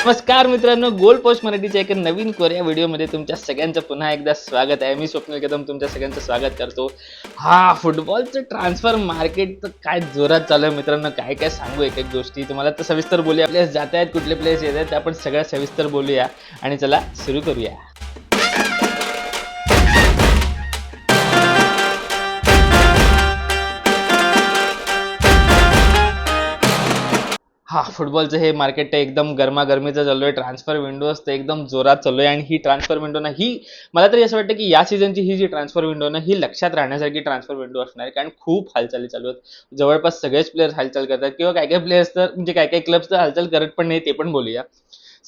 नमस्कार मित्रांनो, goal post मराठीच्या एका नवीन कोऱ्या व्हिडिओमध्ये तुमच्या सगळ्यांचं पुन्हा एकदा स्वागत आहे. मी स्वप्नील कदम तुमच्या सगळ्यांचं स्वागत करतो. फुटबॉलचं ट्रान्सफर मार्केट तर काय जोरात चालू आहे मित्रांनो. काय काय सांगू एक एक गोष्टी तुम्हाला. तर सविस्तर बोलूया. प्लेयर्स जात आहेत, कुठले प्लेयर्स येत आहेत, ते आपण सगळ्या सविस्तर बोलूया आणि चला सुरू करूया. फुटबॉलचं हे मार्केट एकदम गरमागरमीचं चालू आहे. ट्रान्सफर विंडोज तर एकदम जोरात चालू आहे आणि ही ट्रान्सफर विंडो ना, ही मला तरी असं वाटतं की या सीझनची ही जी ट्रान्सफर विंडो ना, ही लक्षात राहण्यासारखी ट्रान्सफर विंडो असणार आहे. कारण खूप हालचाली चालू आहेत. जवळपास सगळेच प्लेयर्स हालचाल करतात किंवा काय काय प्लेयर्स तर म्हणजे काय काय क्लब्स तर हालचाल करत पण नाही, ते पण बोलूया.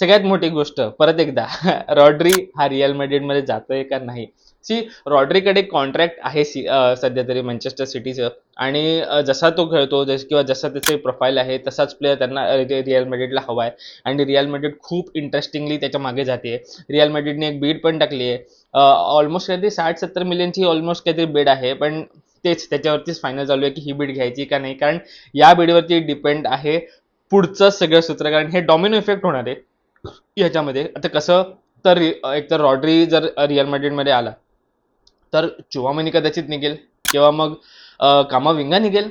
सगळ्यात मोठी गोष्ट परत एकदा रॉड्री हा रिअल मॅड्रिडमध्ये जातोय का नाही. रॉड्रीकडे कॉन्ट्रॅक्ट आहे सध्या तरी मँचेस्टर सिटीचं. आणि जसा तो खेळतो किंवा जसं त्याचे प्रोफाईल आहे तसाच प्लेअर त्यांना रिअल मॅड्रिडला हवा आहे. आणि रिअल मॅड्रिड खूप इंटरेस्टिंगली त्याच्या मागे जाते. रिअल मॅड्रिडने एक बीड पण टाकली आहे. ऑलमोस्ट काहीतरी 60-70 मिलियनची ऑलमोस्ट काहीतरी बीड आहे. पण तेच त्याच्यावरतीच फायनल चालू आहे की ही बीड घ्यायची का नाही. कारण या बीडवरती डिपेंड आहे पुढचं सगळं सूत्र. कारण हे डॉमिनो इफेक्ट होणार आहे ह्याच्यामध्ये. आता कसं, तर एक तर रॉड्री जर रिअल मॅड्रिडमध्ये आला तर चुवामेनी कदाचित निघेल किंवा मग कामाविंगा निघेल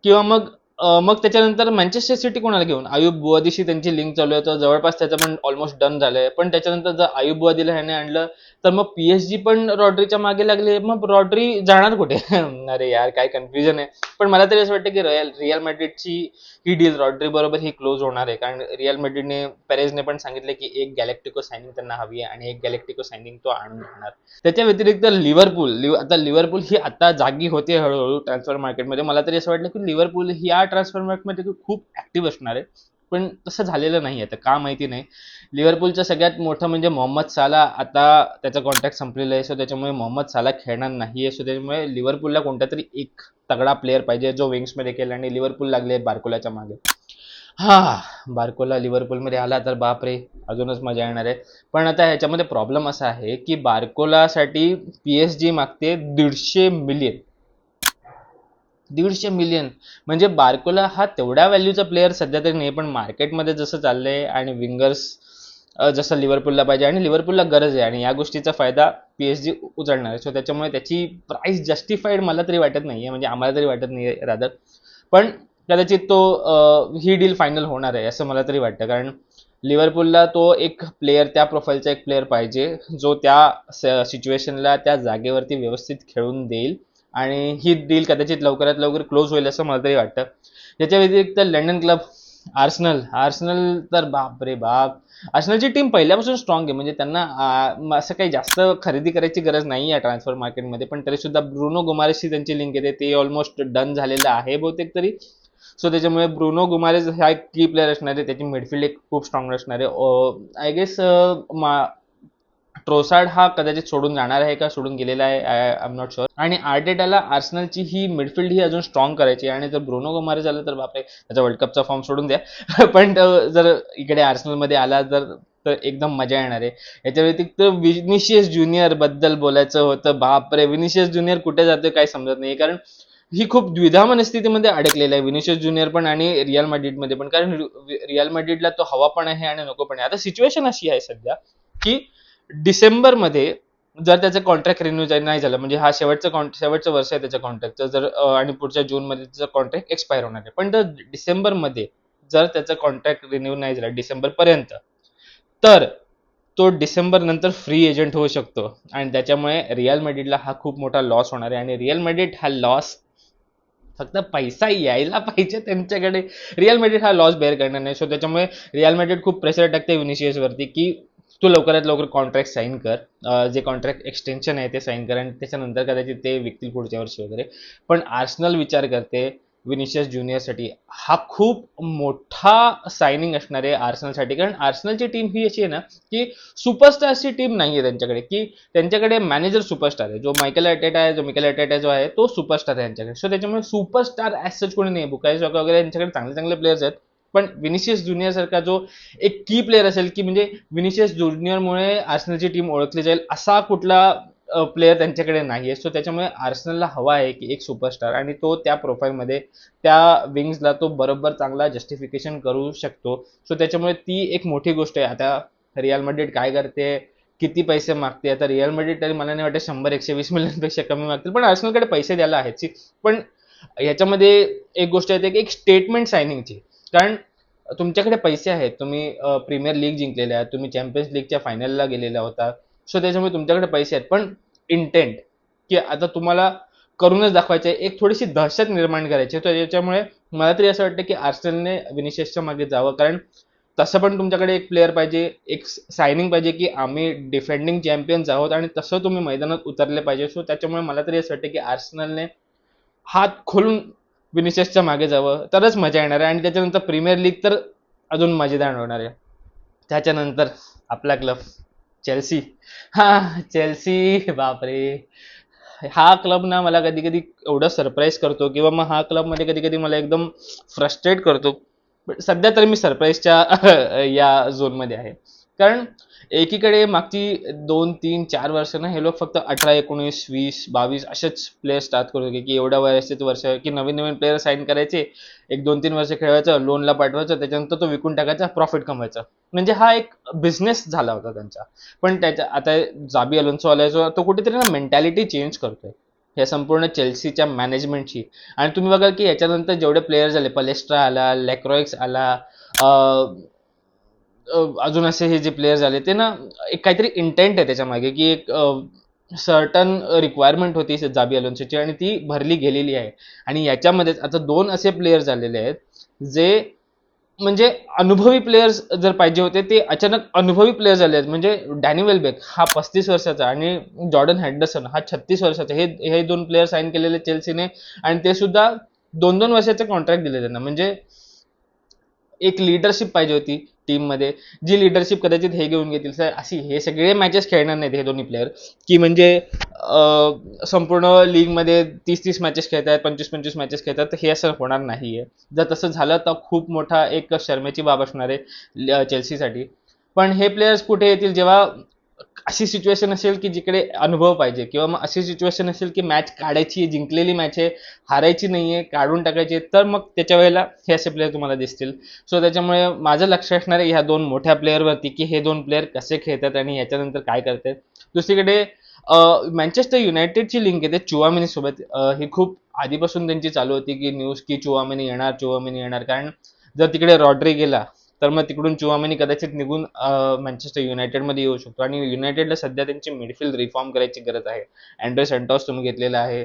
किंवा मग त्याच्यानंतर मँचेस्टर सिटी कोणाला घेऊन. आयुब बुवादीशी त्यांची लिंक चालू आहे, तर जवळपास त्याचं पण ऑलमोस्ट डन झालंय. पण त्याच्यानंतर जर आयुब बुवादीला ह्याने आणलं तर मग PSG पण रॉड्रीच्या मागे लागले. मग रॉड्री जाणार कुठे? अरे यार, काय कन्फ्युजन आहे. पण मला तरी असं वाटतं की रिअल मॅड्रिडची ही डील रॉड्री बरोबर ही क्लोज होणार आहे. कारण रिअल मॅड्रिडने पेरेजने पण सांगितलं की एक गॅलेक्टिको सायनिंग त्यांना हवी आहे आणि एक गॅलेक्टिको सायनिंग तो आणून देणार. त्याच्या व्यतिरिक्त आता लिव्हरपूल ही आता जागी होते हळूहळू ट्रान्सफर मार्केटमध्ये. मला तरी असं वाटलं की लिव्हरपूल ही या ट्रान्सफर मार्केटमध्ये खूप ऍक्टिव्ह असणार आहे. पण तसं झालेलं नाही आहे, तर का माहिती नाही. लिव्हरपूलचं सगळ्यात मोठं म्हणजे मोहम्मद साला, आता त्याचा कॉन्ट्रॅक्ट संपलेला आहे. सो त्याच्यामुळे मोहम्मद साला खेळणार नाहीये. सो त्याच्यामुळे लिव्हरपूलला कोणता तरी एक तगडा प्लेअर पाहिजे जो विंग्समध्ये केला. आणि लिव्हरपूल लागले बार्कोलाच्या मागे. बार्कोला लिव्हरपूलमध्ये आला तर बापरे, अजूनच मजा येणार आहे. पण आता ह्याच्यामध्ये प्रॉब्लेम असा आहे की बार्कोलासाठी PSG मागते 150 मिलियन. 150 मिलियन म्हणजे बार्कोला हा तेवढ्या व्हॅल्यूचा प्लेअर सध्या तरी नाही. पण मार्केटमध्ये जसं चाललंय आणि विंगर्स जसं लिव्हरपूलला पाहिजे आणि लिव्हरपूलला गरज आहे आणि या गोष्टीचा फायदा PSG उचलणार आहे. सो त्याच्यामुळे त्याची प्राइस जस्टिफाईड मला तरी वाटत नाहीये, म्हणजे आम्हाला तरी वाटत नाहीये रादर. पण कदाचित ही डील फायनल होणार आहे असं मला तरी वाटतं. कारण लिव्हरपूलला तो एक प्लेअर, त्या प्रोफाईलचा एक प्लेअर पाहिजे जो त्या सिच्युएशनला त्या जागेवरती व्यवस्थित खेळून देईल. आणि ही डील कदाचित लवकरात लवकर क्लोज होईल असं मला तरी वाटतं. याच्या व्यतिरिक्त लंडन क्लब आर्सेनल तर बाप रे बाप. आर्सेनलची टीम पहिल्यापासून स्ट्रॉंग आहे. म्हणजे त्यांना असं काही जास्त खरेदी करायची गरज नाही आहे ट्रान्सफर मार्केटमध्ये. पण तरी सुद्धा ब्रुनो गुमारेसची त्यांची लिंक येते, ते ऑलमोस्ट डन झालेलं आहे बहुतेक तरी. सो त्याच्यामुळे ब्रुनो गुमारेस हा एक की प्लेअर असणार आहे. त्याची मिडफिल्ड एक खूप स्ट्रॉंग असणार आहे. आय गेस ट्रोसार्ड हा कदाचित सोडून जाणार आहे का सोडून गेलेला आहे, आय एम नॉट शुअर. आणि आर्टेटाला आर्सेनलची ही मिडफिल्ड ही अजून स्ट्रॉंग करायची. आणि जर ब्रुनो गुमारेस झालं तर बापरे, त्याचा वर्ल्ड कपचा फॉर्म सोडून द्या. पण जर इकडे आर्सेनलमध्ये आला तर एकदम मजा येणार आहे. याच्या व्यतिरिक्त विनिशियस ज्युनियर बद्दल बोलायचं होतं. बापरे, विनिशियस ज्युनियर कुठे जातोय काय समजत नाही. कारण ही खूप द्विधा मनस्थितीमध्ये अडकलेला आहे विनिशियस ज्युनियर पण आणि रिअल मॅड्रिडमध्ये पण. कारण रिअल मॅड्रिडला तो हवा पण आहे आणि नको पण आहे. आता सिच्युएशन अशी आहे सध्या की डिसेंबरमध्ये जर त्याचं कॉन्ट्रॅक्ट रिन्यू नाही झालं, म्हणजे हा शेवटचं वर्ष आहे त्याच्या कॉन्ट्रॅक्टचं, जर आणि पुढच्या जूनमध्ये त्याचं कॉन्ट्रॅक्ट एक्सपायर होणार आहे. पण जर डिसेंबरमध्ये जर त्याचं कॉन्ट्रॅक्ट रिन्यू नाही झालं डिसेंबरपर्यंत, तर तो डिसेंबर नंतर फ्री एजंट होऊ शकतो. आणि त्याच्यामुळे रिअल मॅड्रिडला हा खूप मोठा लॉस होणार आहे. आणि रिअल मॅड्रिड हा लॉस, फक्त पैसा यायला पाहिजे त्यांच्याकडे, रिअल मॅड्रिड हा लॉस बेअर करणार नाही. सो त्याच्यामुळे रिअल मॅड्रिड खूप प्रेशर टाकते विनिशियसवरती की तू लवकरात लवकर कॉन्ट्रॅक्ट साईन कर, जे कॉन्ट्रॅक्ट एक्सटेन्शन आहे ते साईन कर आणि त्याच्यानंतर कदाचित ते विकतील पुढच्या वर्षी वगैरे. पण आर्सेनल विचार करते विनिशियस ज्युनियरसाठी. हा खूप मोठा सायनिंग असणार आहे आर्सेनलसाठी. कारण आर्सेनलची टीम ही अशी आहे ना की सुपरस्टारची टीम नाही आहे त्यांच्याकडे, की त्यांच्याकडे मॅनेजर सुपरस्टार आहे. जो मिकेल आर्टेटा जो आहे तो सुपरस्टार आहे त्यांच्याकडे. सो त्याच्यामुळे सुपरस्टार ॲज सच कोणी नाही. बुकायो साका वगैरे यांच्याकडे चांगले चांगले प्लेयर्स आहेत. पण विनिशियस ज्युनियर सारखा जो एक की प्लेअर असेल की म्हणजे विनिशियस ज्युनियरमुळे आर्सेनलची टीम ओळखली जाईल, असा कुठला प्लेयर त्यांच्याकडे नाही आहे. सो त्याच्यामुळे आर्सेनलला हवा आहे की एक सुपरस्टार, आणि तो त्या प्रोफाईलमध्ये त्या विंग्सला तो बरोबर चांगला जस्टिफिकेशन करू शकतो. सो त्याच्यामुळे ती एक मोठी गोष्ट आहे. आता रिअल मॅड्रिड काय करते, किती पैसे मागते, आता रिअल मॅड्रिड तरी मला नाही वाटत 100-120 मिलियनपेक्षा कमी मागतील, पण आर्सेनलकडे पैसे द्यायला आहेत. पण ह्याच्यामध्ये एक गोष्ट येते की एक स्टेटमेंट सायनिंगची, कारण तुमच्याकडे पैसे आहेत, तुम्ही प्रीमियर लीग जिंकलेले आहात, तुम्ही चॅम्पियन्स लीगच्या फायनलला गेलेला होता. सो त्याच्यामुळे तुमच्याकडे पैसे आहेत, पण इंटेंट की आता तुम्हाला करूनच दाखवायचे, एक थोडीशी दहशत निर्माण करायची. तर याच्यामुळे मला तरी असं वाटतं की आर्सेनलने विनिसियसच्या मागे जावं, कारण तसं पण तुमच्याकडे एक प्लेअर पाहिजे, एक सायनिंग पाहिजे की आम्ही डिफेंडिंग चॅम्पियन्स आहोत, आणि तसं तुम्ही मैदानात उतरले पाहिजे. सो त्याच्यामुळे मला तरी असं वाटतं की आर्सेनलने हात खोलून विनिसियसच्या मागे जावं, तरच मजा येणार आहे, आणि त्याच्यानंतर प्रीमियर लीग तर अजून मजेदार होणार आहे. त्याच्यानंतर आपला क्लब चेल्सी. हा, चेल्सी बापरे, हा क्लब ना मला कधी कधी एवढं सरप्राईज करतो, किंवा मग हा क्लब मध्ये कधी कधी मला एकदम फ्रस्ट्रेट करतो. पण सध्या तर मी सरप्राईजच्या या झोनमध्ये आहे, कारण एकीकडे मागची 2-3-4 वर्ष ना हे लोक फक्त 18-19-20-22 असेच प्लेयर स्टार्ट करत होते, की एवढ्या वयाचे वर्ष की नवीन नवीन प्लेयर साईन करायचे, 1-2-3 वर्ष खेळवायचं, लोनला पाठवायचं, त्याच्यानंतर तो विकून टाकायचा, प्रॉफिट कमवायचा. म्हणजे हा एक बिझनेस झाला होता त्यांचा. पण त्याच्या आता जाबी अलोन्सो आलाय, जो तो कुठेतरी ना मेंटॅलिटी चेंज करतोय या संपूर्ण चेल्सीच्या मॅनेजमेंटची. आणि तुम्ही बघाल की याच्यानंतर जेवढे प्लेयर झाले, पलेस्ट्रा आला, लॅक्रॉइक्स आला, अजून असे हे जे प्लेयर झाले ते ना, एक काहीतरी इंटेंट आहे त्याच्या मागे, की एक सर्टन रिक्वायरमेंट होती जाबी अलोन्सोची, आणि ती भरली गेलेली आहे. आणि याच्यामध्येच आता 2 असे प्लेयर झालेले आहेत जे म्हणजे अनुभवी प्लेयर्स जर पाहिजे होते, ते अचानक अनुभवी प्लेयर झाले आहेत. म्हणजे डॅनी वेलबेक हा 35 वर्षाचा, आणि जॉर्डन हेंडरसन हा 36 वर्षाचा. हे 2 प्लेयर साईन केलेले चेल्सीने, आणि ते सुद्धा 2-2 वर्षाचे कॉन्ट्रॅक्ट दिले त्यांना. म्हणजे एक लीडरशिप पाहिजे होती टीममध्ये, जी लीडरशिप कदाचित हे घेऊन घेतील. सर अशी हे सगळे मॅचेस खेळणार नाहीत हे दोन्ही प्लेयर, की म्हणजे संपूर्ण लीगमध्ये 30-30 मॅचेस खेळतात, 25-25 मॅचेस खेळतात, तर हे असं होणार नाहीये. जर तसं झालं तर खूप मोठा एक शर्मेची बाब असणार आहे चेल्सीसाठी. पण हे प्लेयर्स कुठे येतील, जेव्हा अशी सिच्युएशन असेल की जिकडे अनुभव पाहिजे, किंवा मग अशी सिच्युएशन असेल की मॅच काढायची, जिंकलेली मॅच आहे, हारायची नाहीये, काढून टाकायची, तर मग त्याच्या वेळेला हे असे प्लेयर तुम्हाला दिसतील. सो त्याच्यामुळे माझं लक्ष असणार आहे ह्या 2 मोठ्या प्लेअरवरती, की हे 2 प्लेयर कसे खेळतात आणि याच्यानंतर काय करतात. दुसरीकडे मँचेस्टर युनायटेडची लिंक येते चुआमेनी सोबत. ही खूप आधीपासून त्यांची चालू होती की न्यूज, की चुआमेनी येणार, चुआमेनी येणार, कारण जर तिकडे रॉड्री गेला तर मग तिकडून चुआमेनी कदाचित निघून मँचेस्टर युनायटेडमध्ये येऊ शकतो. आणि युनायटेडला सध्या त्यांची मिडफिल्ड रिफॉर्म करायची गरज आहे. अँड्रे सेंटॉस तुम्ही घेतलेला आहे,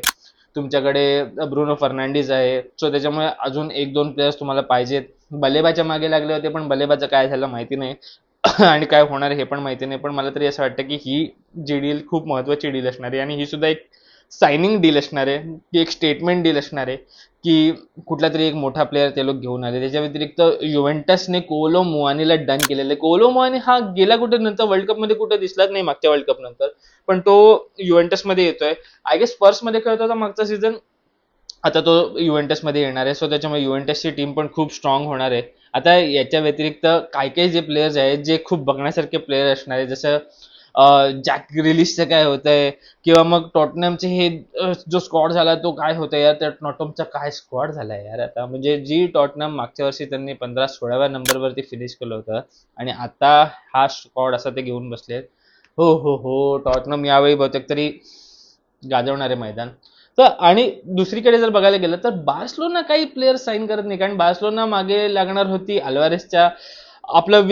तुमच्याकडे ब्रुनो फर्नांडिस आहे. सो त्याच्यामुळे अजून 1-2 प्लेयर्स तुम्हाला पाहिजेत. बलेबाच्या मागे लागले होते, पण बलेबाचं काय झालं माहिती नाही. आणि काय होणार हे पण माहिती नाही. पण मला तरी असं वाटतं की ही जी डील खूप महत्वाची डील असणार आहे, आणि ही सुद्धा एक सायनिंग डील असणार आहे, की एक स्टेटमेंट डील असणार आहे, की कुठला तरी एक मोठा प्लेअर ते लोक घेऊन आले. त्याच्या व्यतिरिक्त युव्हेंटसने कोलो मुआनीला डन केलेलं आहे. कोलो मुआनी हा गेला कुठे, नंतर वर्ल्ड कपमध्ये कुठे दिसलाच नाही मागच्या वर्ल्ड कप नंतर, पण तो युव्हेंटसमध्ये येतोय. आय गेस स्पर्समध्ये खेळत होता मागचा सीझन, आता तो युव्हेंटसमध्ये येणार आहे. सो त्याच्यामुळे युव्हेंटसची टीम पण खूप स्ट्रॉंग होणार आहे. आता याच्या व्यतिरिक्त काही काही जे प्लेयर्स आहेत जे खूप बघण्यासारखे प्लेयर असणार आहे, जसं जॅक ग्रिलिशचं काय होतंय, किंवा मग टॉटनमचे हे जो स्क्वॉड झाला तो काय होतंय यार, त्या टॉटनमचा काय स्क्वॉड झालाय यार आता. म्हणजे जी टॉटनम मागच्या वर्षी त्यांनी 15-16व्या नंबरवरती फिनिश केलं होतं, आणि आता हा स्क्वॉड असा ते घेऊन बसले. हो हो हो, टॉटनम यावेळी बहुतेक तरी गाजवणारे मैदान. तर आणि दुसरीकडे जर बघायला गेलं तर बार्सलोना काही प्लेयर साईन करत नाही, कारण बार्सलोना मागे लागणार होती अल्वारेसच्या. आपलं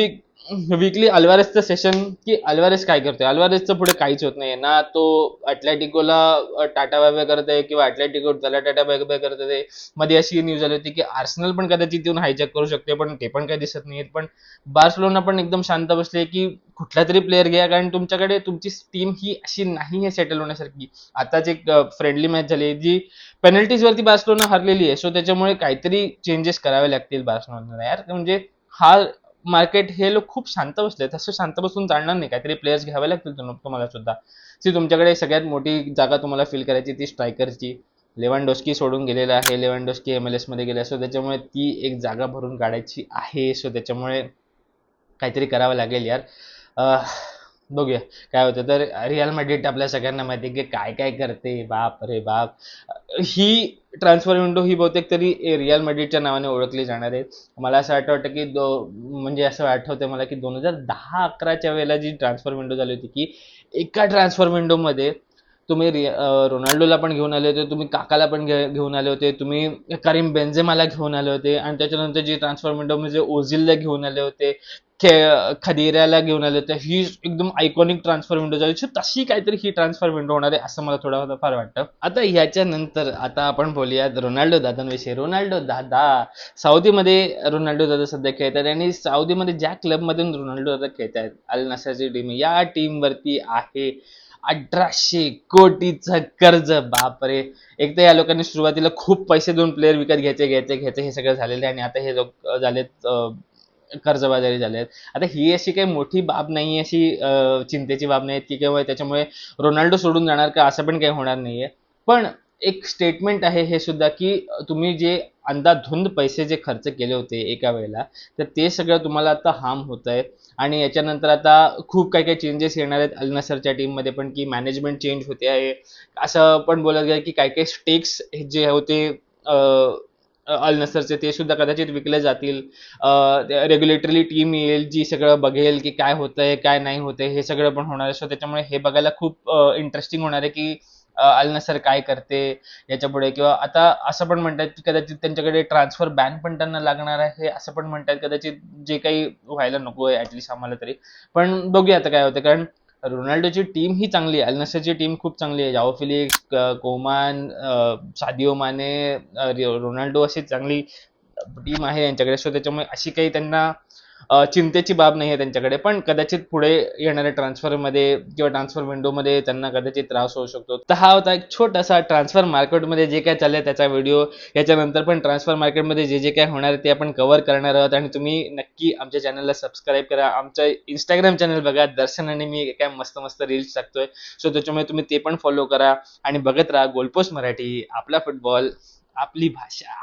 वीकली अल्वारेसचं सेशन, की अल्वारेस काय करतोय, अल्वारेसचं पुढे काहीच होत नाहीये ना. तो अटलेटिकोला टाटा बाय बाय करत आहे, किंवा अटलेटिको त्याला टाटा बाय बाय करत आहे. मध्ये अशी न्यूज आली होती की आर्सेनल पण कदाचित येऊन हायजॅक करू शकते, पण ते पण काही दिसत नाहीये. पण बार्सलोना पण एकदम शांत बसले, की कुठला तरी प्लेअर घ्या, कारण तुमच्याकडे तुमची टीम ही अशी नाही आहे सेटल होण्यासारखी. आताच एक फ्रेंडली मॅच झाली जी पेनल्टीज वरती बार्सलोना हरलेली आहे. सो त्याच्यामुळे काहीतरी चेंजेस करावे लागतील बार्सलोनाला यार. म्हणजे हा मार्केट, हे लोक खूप शांत बसले, तसं शांत बसून चालणार नाही, काहीतरी प्लेयर्स घ्यावे लागतील तुम्हाला सुद्धा. तुमच्याकडे सगळ्यात मोठी जागा तुम्हाला फिल करायची ती स्ट्रायकरची. लेव्हानडोस्की सोडून गेलेला आहे, लेव्हानडोस्की MLS मध्ये गेला. सो त्याच्यामुळे ती एक जागा भरून काढायची आहे. सो त्याच्यामुळे काहीतरी करावं लागेल यार. बघूया काय होतं. तर रिअल मॅड्रिड आपल्या सगळ्यांना माहिती आहे की काय काय करते, बाप रे बाप. ही ट्रान्सफर विंडो ही बहुतेक तरी रिअल मॅड्रिडच्या नावाने ओळखली जाणार आहे. मला असं आठवतं की म्हणजे असं आठवतंय मला की 2010-11च्या वेळेला जी ट्रान्सफर विंडो झाली होती की एका ट्रान्सफर विंडोमध्ये तुम्ही रोनाल्डोला पण घेऊन आले होते, तुम्ही काकाला पण घेऊन आले होते, तुम्ही करीम बेन्झेमाला घेऊन आले होते, आणि त्याच्यानंतर जी ट्रान्सफर विंडो म्हणजे ओझिलला घेऊन आले होते, खदिराला घेऊन आले होते. ही एकदम आयकॉनिक ट्रान्सफर विंडो झाली. तशी काहीतरी ही ट्रान्सफर विंडो होणार आहे असं मला थोडं फार वाटतं. आता ह्याच्यानंतर आता आपण बोलूयात रोनाल्डो दादांविषयी. रोनाल्डो दादा सौदीमध्ये, रोनाल्डो दादा सध्या खेळत आहेत, आणि सौदीमध्ये ज्या क्लबमधून रोनाल्डो दादा खेळत आहेत, अल नसरची टीम, या टीम वरती आहे 1800 कोटीचं कर्ज. बापरे. एक तर या लोकांनी सुरुवातीला खूप पैसे देऊन प्लेअर विकत घ्यायचे हे सगळं झालेलं आहे, आणि आता हे लोक झालेत कर्जबाजारी झाले आहेत. आता ही अशी काही मोठी बाब नाही, अशी चिंतेची बाब नाही की किंवा त्याच्यामुळे रोनाल्डो सोडून जाणार का, असं पण काही होणार नाहीये. पण एक स्टेटमेंट आहे हे सुद्धा की तुम्ही जे अंधाधुंद पैसे जे खर्च केले होते एका वेळेला, तर ते सगळं तुम्हाला आता हार्म होत आहे. आणि याच्यानंतर आता खूप काही काही चेंजेस येणार आहेत अल नसरच्या टीममध्ये पण, की मॅनेजमेंट चेंज होते आहे. असं पण बोलत गेलं की काही काही स्टेक्स जे होते अल नसरचे, ते सुद्धा कदाचित विकले जातील. रेग्युलेटरी टीम येईल जी सगळं बघेल की काय होतंय काय नाही होतंय, हे सगळं पण होणार आहे. सो त्याच्यामुळे हे बघायला खूप इंटरेस्टिंग होणार आहे की अल नसर काय करते याच्या पुढे. किंवा आता असं पण म्हणतात की कदाचित त्यांच्याकडे ट्रान्सफर बॅन पण त्यांना लागणार आहे, असं पण म्हणतात. कदाचित जे काही व्हायला नको आहे ऍटलिस्ट आम्हाला तरी. पण बघूया आता काय होतं, कारण रोनाल्डोची टीम ही चांगली आहे, अल नसरची टीम खूप चांगली आहे. जाओ फिलिक्स, कोमान, सादिओ माने, रोनाल्डो, अशी चांगली टीम आहे यांच्याकडे. सो त्याच्यामुळे अशी काही त्यांना चिंतेची बाब नाही आहे त्यांच्याकडे. पण कदाचित पुढे येणाऱ्या ट्रान्सफरमध्ये किंवा ट्रान्सफर विंडोमध्ये त्यांना कदाचित त्रास होऊ शकतो. तर हा होता एक छोटासा ट्रान्सफर मार्केटमध्ये जे काय चाललंय त्याचा व्हिडिओ. याच्यानंतर पण ट्रान्सफर मार्केटमध्ये जे जे काय होणार आहे ते आपण कव्हर करणार आहोत. आणि तुम्ही नक्की आमच्या चॅनलला सबस्क्राईब करा. आमच्या इंस्टाग्राम चॅनल बघा, दर्शन आणि मी काय मस्त मस्त रील्स टाकतोय. सो त्याच्यामुळे तुम्ही ते पण फॉलो करा आणि बघत राहा गोलपोस्ट मराठी. आपला फुटबॉल, आपली भाषा.